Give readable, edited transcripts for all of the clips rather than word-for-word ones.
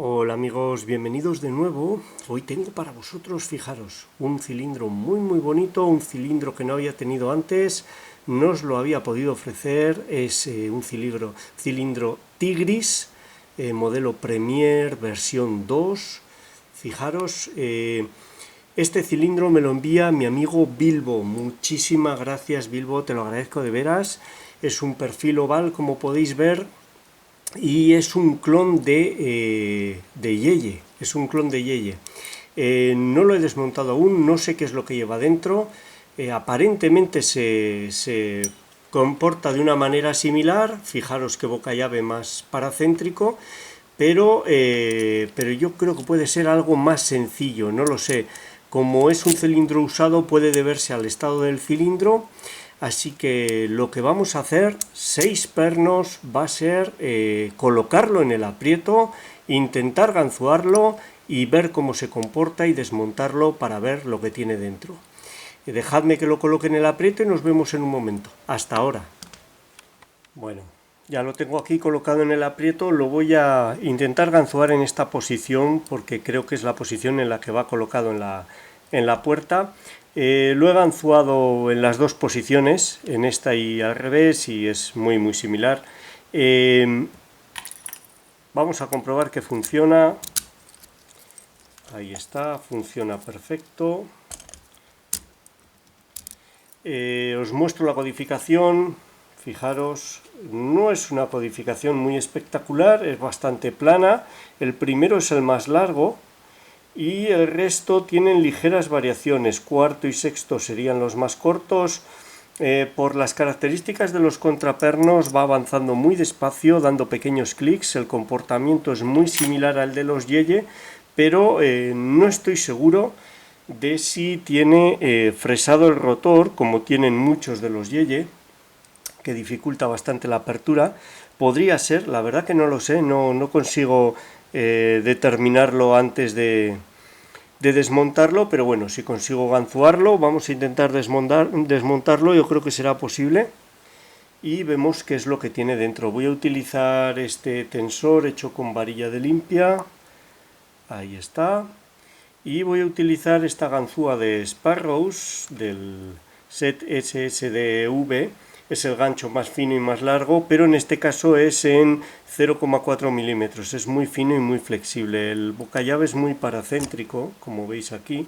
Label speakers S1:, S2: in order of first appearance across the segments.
S1: Hola amigos, bienvenidos de nuevo. Hoy tengo para vosotros, fijaros, un cilindro muy bonito, un cilindro que no había tenido antes, no os lo había podido ofrecer, es un cilindro Tigris, modelo Premier versión 2. Fijaros, este cilindro me lo envía mi amigo Bilbo, muchísimas gracias Bilbo, te lo agradezco de veras. Es un perfil oval, como podéis ver, y es un clon de Yeye, es un clon de Yeye. No lo he desmontado aún, no sé qué es lo que lleva dentro. Aparentemente se comporta de una manera similar, fijaros qué boca llave más paracéntrico, pero yo creo que puede ser algo más sencillo, no lo sé. Como es un cilindro usado, puede deberse al estado del cilindro. Así que lo que vamos a hacer, 6 pernos, va a ser colocarlo en el aprieto, intentar ganzuarlo y ver cómo se comporta y desmontarlo para ver lo que tiene dentro. Dejadme que lo coloque en el aprieto y nos vemos en un momento. Hasta ahora. Bueno, ya lo tengo aquí colocado en el aprieto, lo voy a intentar ganzuar en esta posición porque creo que es la posición en la que va colocado en la puerta. Lo he ganzuado en las dos posiciones, en esta y al revés, y es muy similar. Vamos a comprobar que funciona. Ahí está, funciona perfecto. Os muestro la codificación. Fijaros, no es una codificación muy espectacular, es bastante plana. El primero es el más largo y el resto tienen ligeras variaciones. Cuarto y sexto serían los más cortos. Por las características de los contrapernos va avanzando muy despacio, dando pequeños clics. El comportamiento es muy similar al de los Yeye, pero no estoy seguro de si tiene fresado el rotor, como tienen muchos de los Yeye, que dificulta bastante la apertura. Podría ser, la verdad que no lo sé, no consigo determinarlo antes de desmontarlo, pero bueno, si consigo ganzuarlo, vamos a intentar desmontarlo, yo creo que será posible. Y vemos qué es lo que tiene dentro. Voy a utilizar este tensor hecho con varilla de limpia. Ahí está. Y voy a utilizar esta ganzúa de Sparrows del set SSDV. Es el gancho más fino y más largo, pero en este caso es en 0,4 milímetros. Es muy fino y muy flexible. El bocallave es muy paracéntrico, como veis aquí.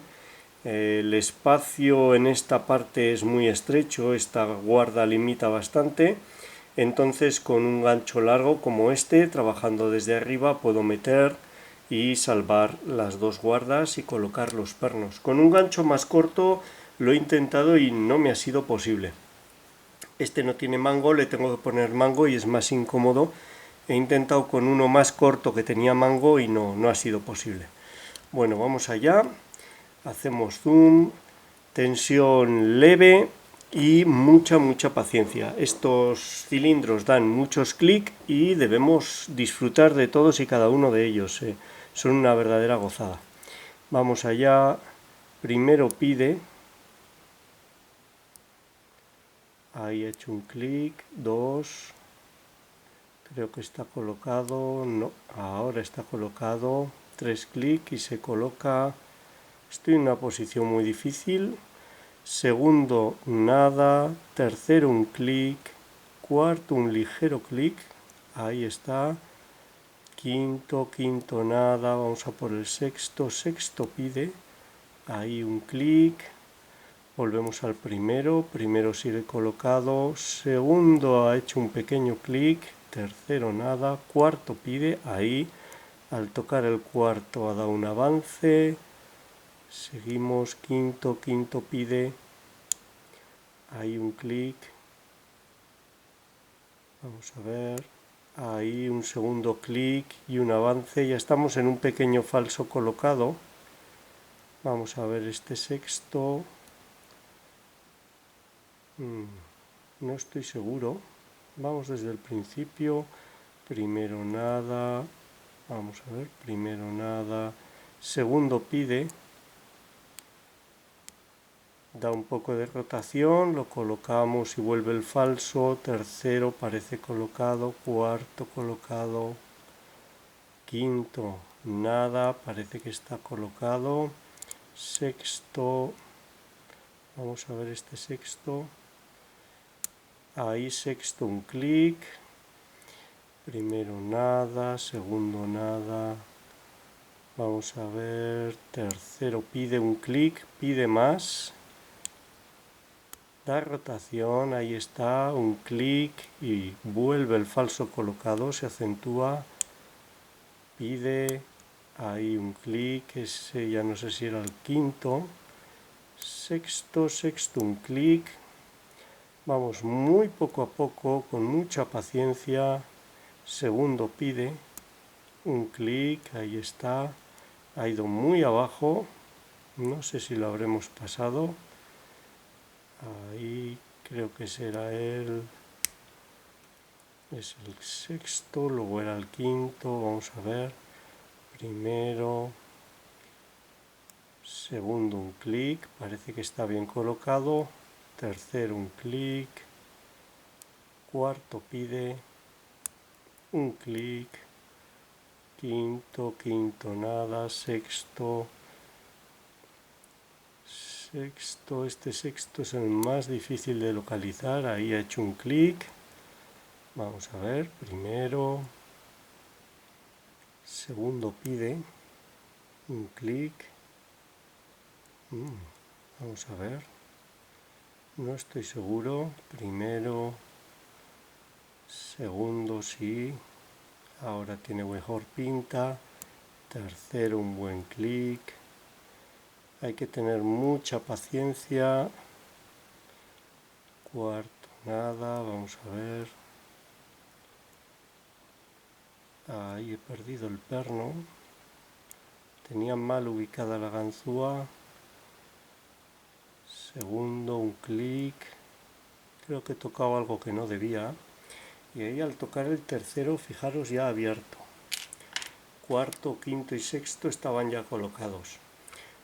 S1: El espacio en esta parte es muy estrecho, esta guarda limita bastante. Entonces con un gancho largo como este, trabajando desde arriba, puedo meter y salvar las dos guardas y colocar los pernos. Con un gancho más corto lo he intentado y no me ha sido posible. Este no tiene mango, le tengo que poner mango y es más incómodo. He intentado con uno más corto que tenía mango y no ha sido posible. Bueno, vamos allá. Hacemos zoom, tensión leve y mucha paciencia. Estos cilindros dan muchos clics y debemos disfrutar de todos y cada uno de ellos. Son una verdadera gozada. Vamos allá. Primero pide. Ahí he hecho un clic. 2. Creo que está colocado. No, ahora está colocado. 3 clics y se coloca. Estoy en una posición muy difícil. Segundo, nada. Tercero, un clic. Cuarto, un ligero clic. Ahí está. Quinto, nada. Vamos a por el sexto. Sexto pide. Ahí un clic. Volvemos al primero. Primero sigue colocado. Segundo ha hecho un pequeño clic. Tercero, nada. Cuarto pide. Ahí. Al tocar el cuarto ha dado un avance. Seguimos. Quinto pide. Ahí un clic. Vamos a ver. Ahí un segundo clic y un avance. Ya estamos en un pequeño falso colocado. Vamos a ver este sexto. No estoy seguro. Vamos desde el principio. Primero nada. Vamos a ver. Primero nada. Segundo pide. Da un poco de rotación, lo colocamos y vuelve el falso. Tercero parece colocado. Cuarto colocado. Quinto nada, parece que está colocado. Sexto, vamos a ver este sexto. Ahí sexto un clic. Primero nada, segundo nada. Vamos a ver, tercero pide un clic, pide más. Da rotación, ahí está, un clic y vuelve el falso colocado, se acentúa. Pide, ahí un clic, ese ya no sé si era el quinto. Sexto, un clic. Vamos muy poco a poco, con mucha paciencia. Segundo pide un clic, ahí está. Ha ido muy abajo, no sé si lo habremos pasado. Ahí creo que será es el sexto, luego era el quinto, vamos a ver. Primero, segundo un clic, parece que está bien colocado. Tercero un clic. Cuarto pide un clic. Quinto nada. Sexto, este sexto es el más difícil de localizar, ahí ha hecho un clic. Vamos a ver, primero, segundo pide un clic. Vamos a ver, no estoy seguro. Primero, segundo sí, ahora tiene mejor pinta. Tercero un buen clic. Hay que tener mucha paciencia. Cuarto nada, vamos a ver. Ahí he perdido el perno. Tenía mal ubicada la ganzúa. Segundo un clic. Creo que he tocado algo que no debía. Y ahí al tocar el tercero, fijaros, ya abierto. Cuarto, quinto y sexto estaban ya colocados.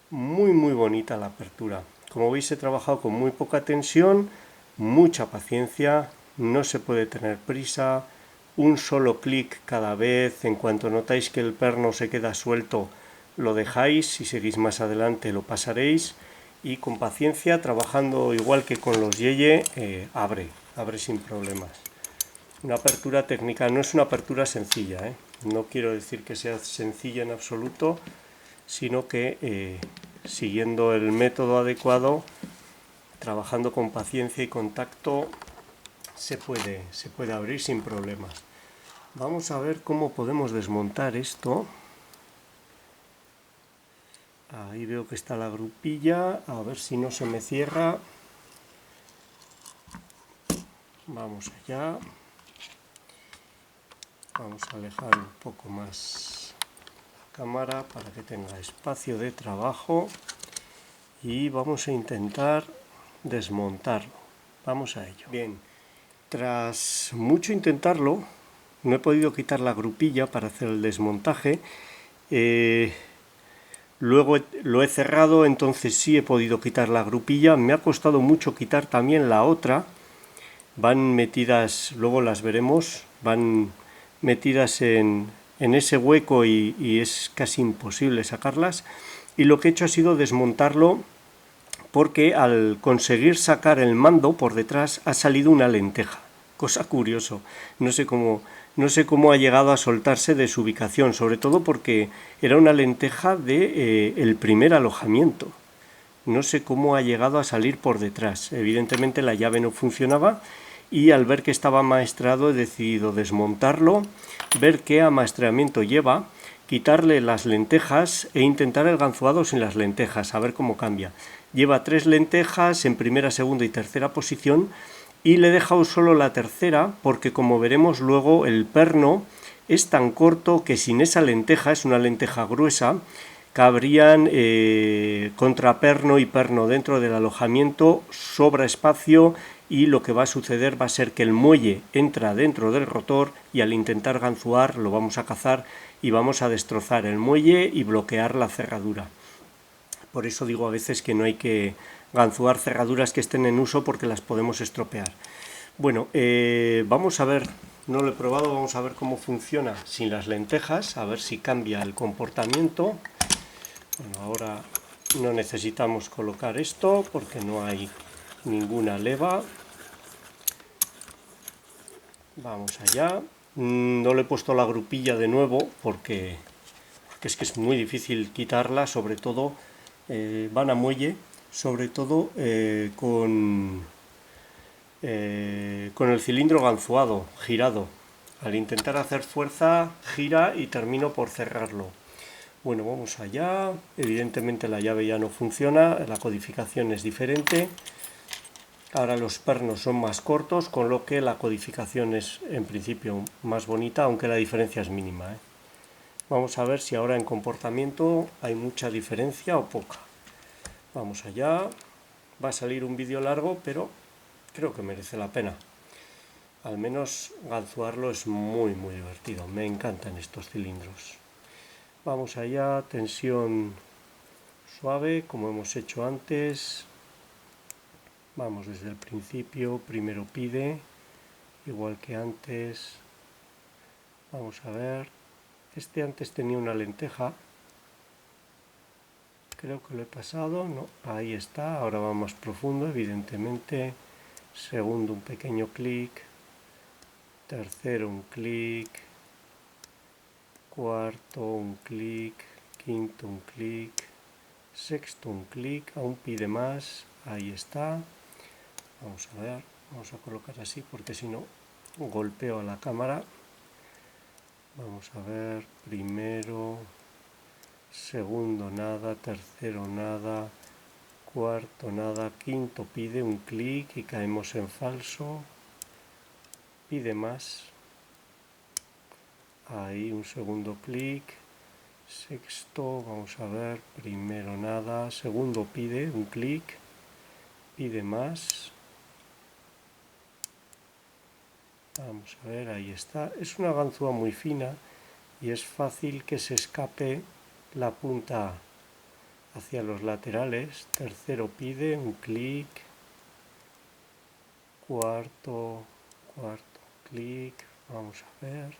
S1: Muy bonita la apertura. Como veis, he trabajado con muy poca tensión, mucha paciencia, no se puede tener prisa, un solo clic cada vez. En cuanto notáis que el perno se queda suelto, lo dejáis, si seguís más adelante lo pasaréis, y con paciencia, trabajando igual que con los yeye, abre sin problemas. Una apertura técnica, no es una apertura sencilla, no quiero decir que sea sencilla en absoluto, sino que siguiendo el método adecuado, trabajando con paciencia y con tacto, se puede abrir sin problemas. Vamos a ver cómo podemos desmontar esto. Ahí veo que está la grupilla, a ver si no se me cierra. Vamos allá. Vamos a alejar un poco más la cámara para que tenga espacio de trabajo. Y vamos a intentar desmontarlo. Vamos a ello. Bien, tras mucho intentarlo, no he podido quitar la grupilla para hacer el desmontaje. Luego lo he cerrado, entonces sí he podido quitar la grupilla. Me ha costado mucho quitar también la otra. Van metidas, luego las veremos, van metidas en ese hueco y es casi imposible sacarlas. Y lo que he hecho ha sido desmontarlo, porque al conseguir sacar el mando por detrás ha salido una lenteja. Cosa curiosa, no sé cómo ha llegado a soltarse de su ubicación, sobre todo porque era una lenteja de el primer alojamiento. No sé cómo ha llegado a salir por detrás. Evidentemente la llave no funcionaba y al ver que estaba amaestrado he decidido desmontarlo, ver qué amaestramiento lleva, quitarle las lentejas e intentar el ganzuado sin las lentejas, a ver cómo cambia. Lleva 3 lentejas en primera, segunda y tercera posición, y le he dejado solo la tercera porque, como veremos luego, el perno es tan corto que sin esa lenteja, es una lenteja gruesa, cabrían contraperno y perno dentro del alojamiento, sobra espacio, y lo que va a suceder va a ser que el muelle entra dentro del rotor y al intentar ganzuar lo vamos a cazar y vamos a destrozar el muelle y bloquear la cerradura. Por eso digo a veces que no hay que ganzuar cerraduras que estén en uso porque las podemos estropear. Bueno, vamos a ver no lo he probado, vamos a ver cómo funciona sin las lentejas, a ver si cambia el comportamiento. Bueno, ahora no necesitamos colocar esto porque no hay ninguna leva. Vamos allá. No le he puesto la grupilla de nuevo porque es que es muy difícil quitarla, sobre todo van a muelle, sobre todo con el cilindro ganzuado, girado. Al intentar hacer fuerza, gira y termino por cerrarlo. Bueno, vamos allá. Evidentemente la llave ya no funciona, la codificación es diferente. Ahora los pernos son más cortos, con lo que la codificación es en principio más bonita, aunque la diferencia es mínima, ¿eh? Vamos a ver si ahora en comportamiento hay mucha diferencia o poca. Vamos allá. Va a salir un vídeo largo, pero creo que merece la pena. Al menos ganzuarlo es muy divertido. Me encantan estos cilindros. Vamos allá, tensión suave, como hemos hecho antes. Vamos desde el principio, primero pide, igual que antes. Vamos a ver. Este antes tenía una lenteja. Creo que lo he pasado. No, ahí está. Ahora va más profundo, evidentemente. Segundo, un pequeño clic. Tercero, un clic. Cuarto, un clic. Quinto, un clic. Sexto, un clic. Aún pide más. Ahí está. Vamos a ver. Vamos a colocar así porque si no golpeo a la cámara. Vamos a ver. Primero. Segundo nada, tercero nada, cuarto nada, quinto pide un clic y caemos en falso, pide más, ahí un segundo clic, sexto, vamos a ver, primero nada, segundo pide un clic, pide más, vamos a ver, ahí está, es una ganzúa muy fina y es fácil que se escape la punta hacia los laterales. Tercero pide un clic, cuarto clic, vamos a ver,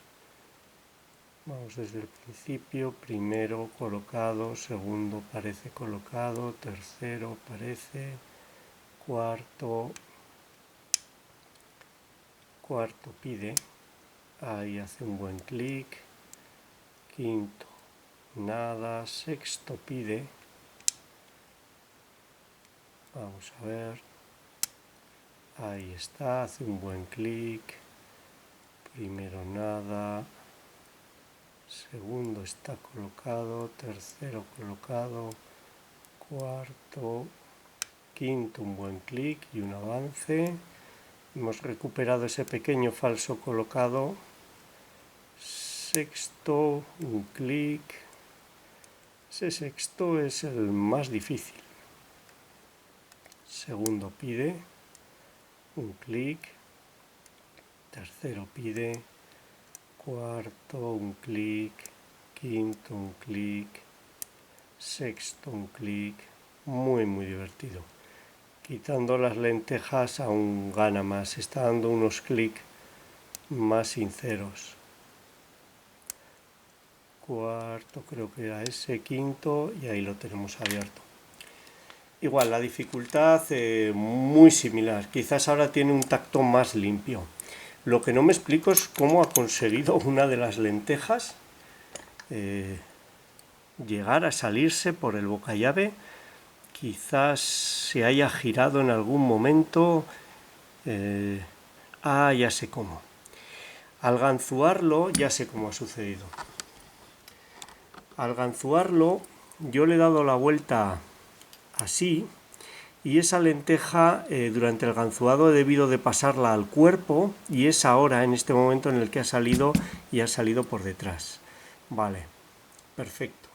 S1: vamos desde el principio, primero colocado, segundo parece colocado, tercero parece, cuarto pide, ahí hace un buen clic, quinto nada, sexto pide, vamos a ver, ahí está, hace un buen clic, primero nada, segundo está colocado, tercero colocado, cuarto, quinto un buen clic y un avance, hemos recuperado ese pequeño falso colocado, sexto un clic, ese sexto es el más difícil. Segundo pide un clic, tercero pide, cuarto un clic, quinto un clic, sexto un clic, muy divertido. Quitando las lentejas aún gana más, está dando unos clics más sinceros. Cuarto creo que era ese, quinto y ahí lo tenemos abierto. Igual, la dificultad muy similar, quizás ahora tiene un tacto más limpio. Lo que no me explico es cómo ha conseguido una de las lentejas llegar a salirse por el bocallave. Quizás se haya girado en algún momento. Ya sé cómo. Al ganzuarlo, ya sé cómo ha sucedido. Al ganzuarlo, yo le he dado la vuelta así, y esa lenteja durante el ganzuado he debido de pasarla al cuerpo y es ahora, en este momento, en el que ha salido y ha salido por detrás. Vale, perfecto.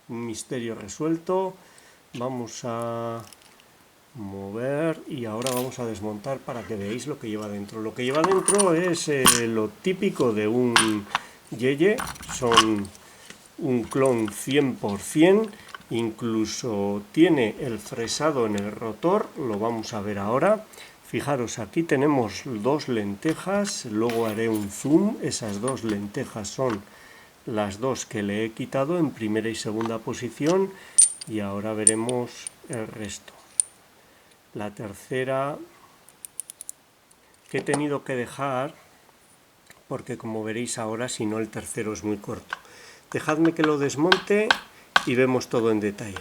S1: Un misterio resuelto. Vamos a mover y ahora vamos a desmontar para que veáis lo que lleva dentro. Lo que lleva dentro es lo típico de un Yeye, son un clon 100%, incluso tiene el fresado en el rotor, lo vamos a ver ahora. Fijaros, aquí tenemos dos lentejas, luego haré un zoom. Esas dos lentejas son las dos que le he quitado en primera y segunda posición, y ahora veremos el resto. La tercera que he tenido que dejar, porque como veréis ahora, si no el tercero es muy corto. Dejadme que lo desmonte y vemos todo en detalle.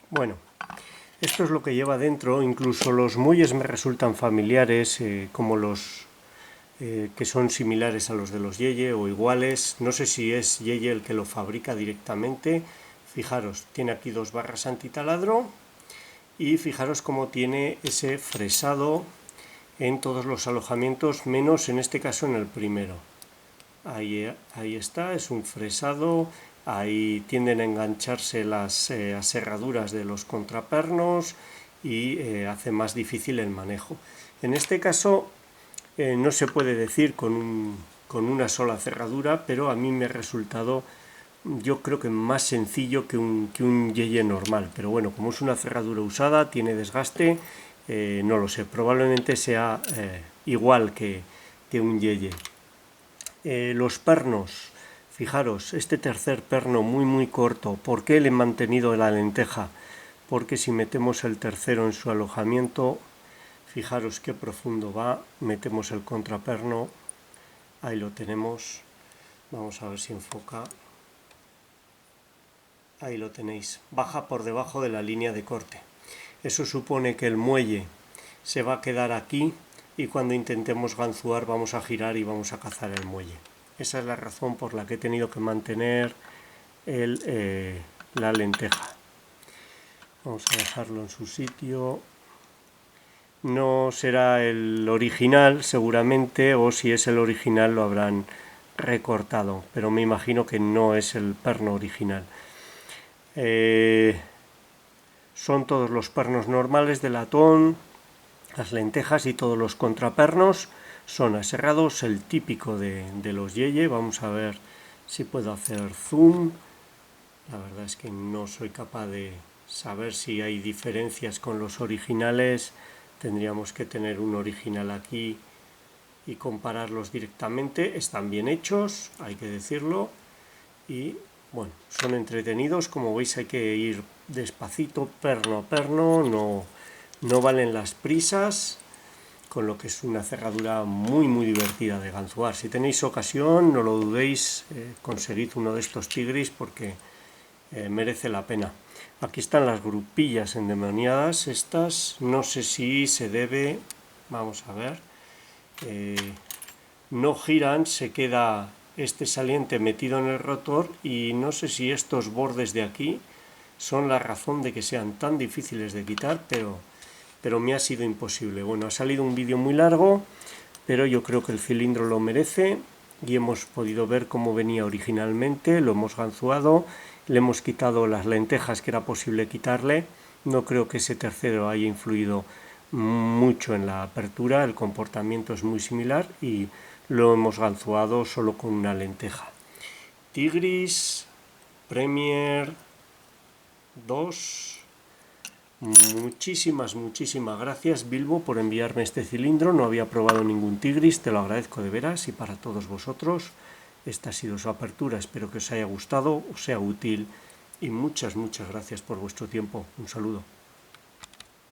S1: Bueno, esto es lo que lleva dentro. Incluso los muelles me resultan familiares, como los que son similares a los de los Yeye o iguales. No sé si es Yeye el que lo fabrica directamente. Fijaros, tiene aquí dos barras antitaladro y fijaros cómo tiene ese fresado en todos los alojamientos, menos en este caso en el primero. Ahí está, es un fresado. Ahí tienden a engancharse las aserraduras de los contrapernos y hace más difícil el manejo. En este caso no se puede decir con una sola cerradura, pero a mí me ha resultado, yo creo que más sencillo que un Yeye normal. Pero bueno, como es una cerradura usada, tiene desgaste, no lo sé, probablemente sea igual que un Yeye. Los pernos. Fijaros, este tercer perno muy corto. ¿Por qué le he mantenido la lenteja? Porque si metemos el tercero en su alojamiento, fijaros qué profundo va. Metemos el contraperno, ahí lo tenemos. Vamos a ver si enfoca. Ahí lo tenéis, baja por debajo de la línea de corte. Eso supone que el muelle se va a quedar aquí y cuando intentemos ganzuar vamos a girar y vamos a cazar el muelle. Esa es la razón por la que he tenido que mantener la lenteja. Vamos a dejarlo en su sitio. No será el original seguramente, o si es el original lo habrán recortado, pero me imagino que no es el perno original. Son todos los pernos normales de latón, las lentejas y todos los contrapernos son aserrados, el típico de los Yeye. Vamos a ver si puedo hacer zoom. La verdad es que no soy capaz de saber si hay diferencias con los originales. Tendríamos que tener un original aquí y compararlos directamente. Están bien hechos, hay que decirlo. Y bueno, son entretenidos. Como veis hay que ir despacito, perno a perno, no valen las prisas, con lo que es una cerradura muy divertida de ganzuar. Si tenéis ocasión, no lo dudéis, conseguid uno de estos tigris porque merece la pena. Aquí están las grupillas endemoniadas. Estas no sé si se debe, vamos a ver, no giran, se queda este saliente metido en el rotor y no sé si estos bordes de aquí son la razón de que sean tan difíciles de quitar, pero me ha sido imposible. Bueno, ha salido un vídeo muy largo, pero yo creo que el cilindro lo merece y hemos podido ver cómo venía originalmente. Lo hemos ganzuado, le hemos quitado las lentejas que era posible quitarle. No creo que ese tercero haya influido mucho en la apertura, el comportamiento es muy similar y lo hemos ganzuado solo con una lenteja. Tigris Premier 2. Muchísimas gracias, Bilbo, por enviarme este cilindro. No había probado ningún Tigris, te lo agradezco de veras. Y para todos vosotros, esta ha sido su apertura. Espero que os haya gustado, os sea útil y muchas gracias por vuestro tiempo. Un saludo.